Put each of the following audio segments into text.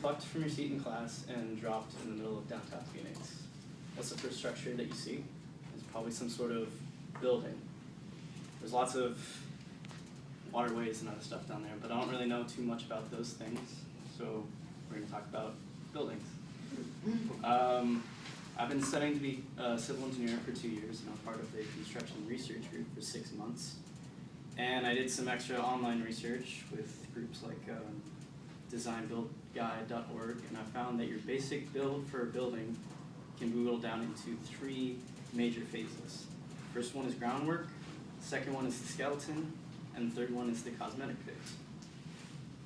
plucked from your seat in class and dropped in the middle of downtown Phoenix. What's the first structure that you see? It's probably some sort of building. There's lots of waterways and other stuff down there, but I don't really know too much about those things, so we're going to talk about buildings. I've been studying to be a civil engineer for 2 years, and I'm part of the construction research group for 6 months. And I did some extra online research with groups like designbuildguide.org, and I found that your basic build for a building can be whittled down into 3 major phases. First one is groundwork, second one is the skeleton, and the third one is the cosmetic phase.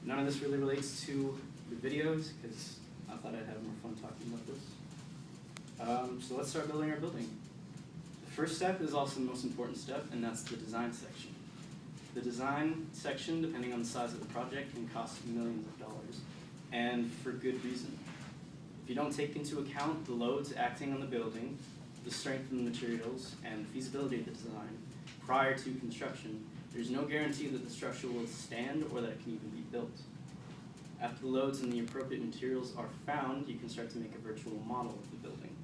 None of this really relates to the videos, because I thought I'd have more fun talking about this. So let's start building our building. The first step is also the most important step, and that's the design section. The design section, depending on the size of the project, can cost millions of dollars, and for good reason. If you don't take into account the loads acting on the building, the strength of the materials, and the feasibility of the design prior to construction, there's no guarantee that the structure will stand or that it can even be built. After the loads and the appropriate materials are found, you can start to make a virtual model of the building.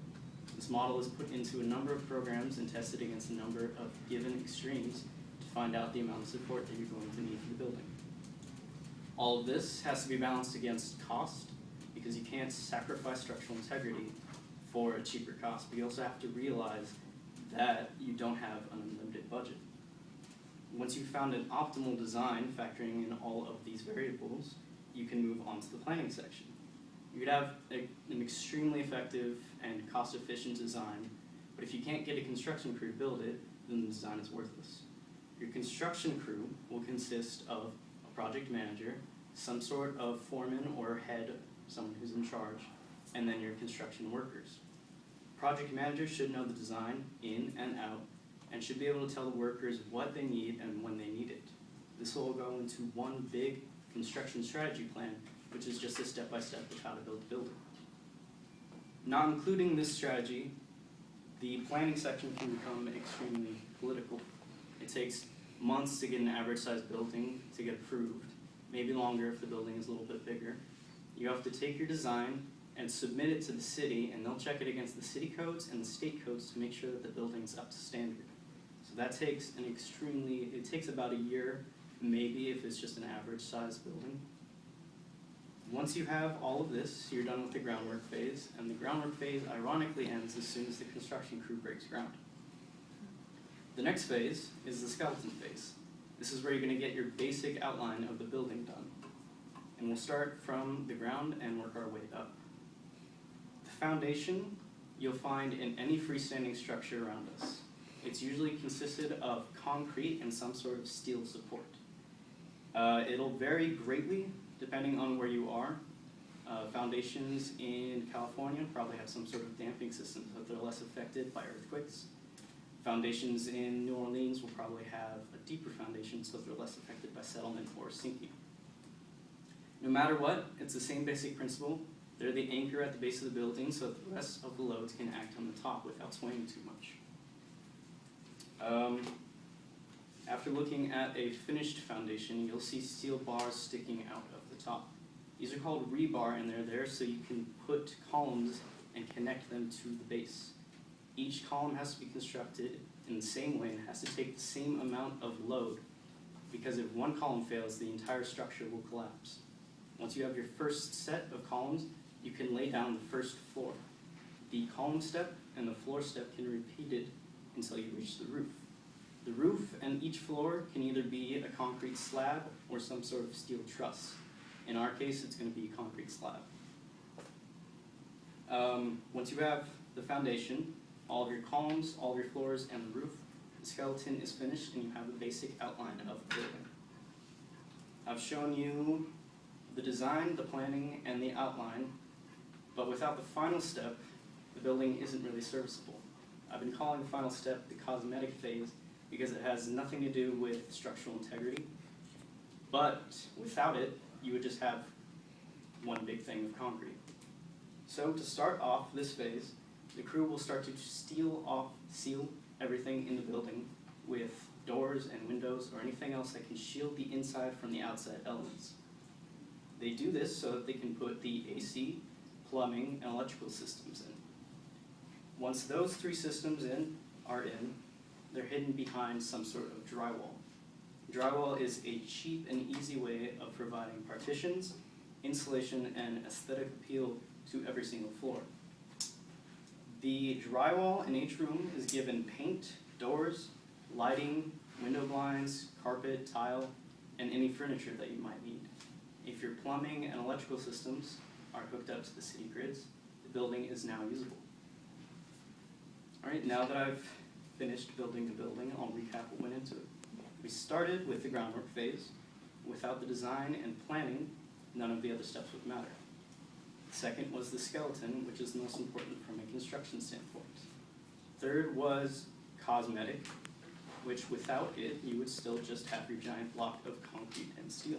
This model is put into a number of programs and tested against a number of given extremes to find out the amount of support that you're going to need for the building. All of this has to be balanced against cost, because you can't sacrifice structural integrity for a cheaper cost, but you also have to realize that you don't have an unlimited budget. Once you've found an optimal design factoring in all of these variables, you can move on to the planning section. You could have an extremely effective and cost-efficient design, but if you can't get a construction crew to build it, then the design is worthless. Your construction crew will consist of a project manager, some sort of foreman or head, someone who's in charge, and then your construction workers. Project manager should know the design in and out, and should be able to tell the workers what they need and when they need it. This will go into one big construction strategy plan, which is just a step-by-step of how to build a building. Not including this strategy, the planning section can become extremely political. It takes months to get an average-sized building to get approved, maybe longer if the building is a little bit bigger. You have to take your design and submit it to the city, and they'll check it against the city codes and the state codes to make sure that the building's up to standard. So that takes it takes about a year, maybe if it's just an average-sized building. Once you have all of this, you're done with the groundwork phase, and the groundwork phase ironically ends as soon as the construction crew breaks ground. The next phase is the skeleton phase. This is where you're going to get your basic outline of the building done. And we'll start from the ground and work our way up. The foundation you'll find in any freestanding structure around us. It's usually consisted of concrete and some sort of steel support. It'll vary greatly depending on where you are. Foundations in California probably have some sort of damping system so that they're less affected by earthquakes. Foundations in New Orleans will probably have a deeper foundation so that they're less affected by settlement or sinking. No matter what, it's the same basic principle. They're the anchor at the base of the building so that the rest of the loads can act on the top without swaying too much. After looking at a finished foundation, you'll see steel bars sticking out of the top. These are called rebar, and they're there so you can put columns and connect them to the base. Each column has to be constructed in the same way and has to take the same amount of load, because if one column fails, the entire structure will collapse. Once you have your first set of columns, you can lay down the first floor. The column step and the floor step can be repeated until you reach the roof. The roof and each floor can either be a concrete slab or some sort of steel truss. In our case, it's going to be a concrete slab. Once you have the foundation, all of your columns, all of your floors, and the roof, the skeleton is finished and you have a basic outline of the building. I've shown you the design, the planning, and the outline, but without the final step, the building isn't really serviceable. I've been calling the final step the cosmetic phase because it has nothing to do with structural integrity, but without it, you would just have one big thing of concrete. So to start off this phase, the crew will start to seal everything in the building with doors and windows or anything else that can shield the inside from the outside elements. They do this so that they can put the AC, plumbing, and electrical systems in. Once those 3 systems are in, they're hidden behind some sort of drywall. Drywall is a cheap and easy way of providing partitions, insulation, and aesthetic appeal to every single floor. The drywall in each room is given paint, doors, lighting, window blinds, carpet, tile, and any furniture that you might need. If your plumbing and electrical systems are hooked up to the city grids, the building is now usable. Alright, now that I've finished building the building, I'll recap what went into it. We started with the groundwork phase. Without the design and planning, none of the other steps would matter. Second was the skeleton, which is the most important from a construction standpoint. Third was cosmetic, which without it, you would still just have your giant block of concrete and steel.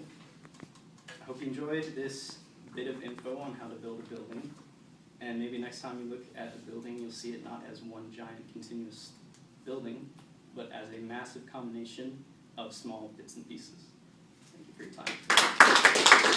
I hope you enjoyed this bit of info on how to build a building, and maybe next time you look at a building, you'll see it not as one giant continuous building, but as a massive combination of small bits and pieces. Thank you for your time.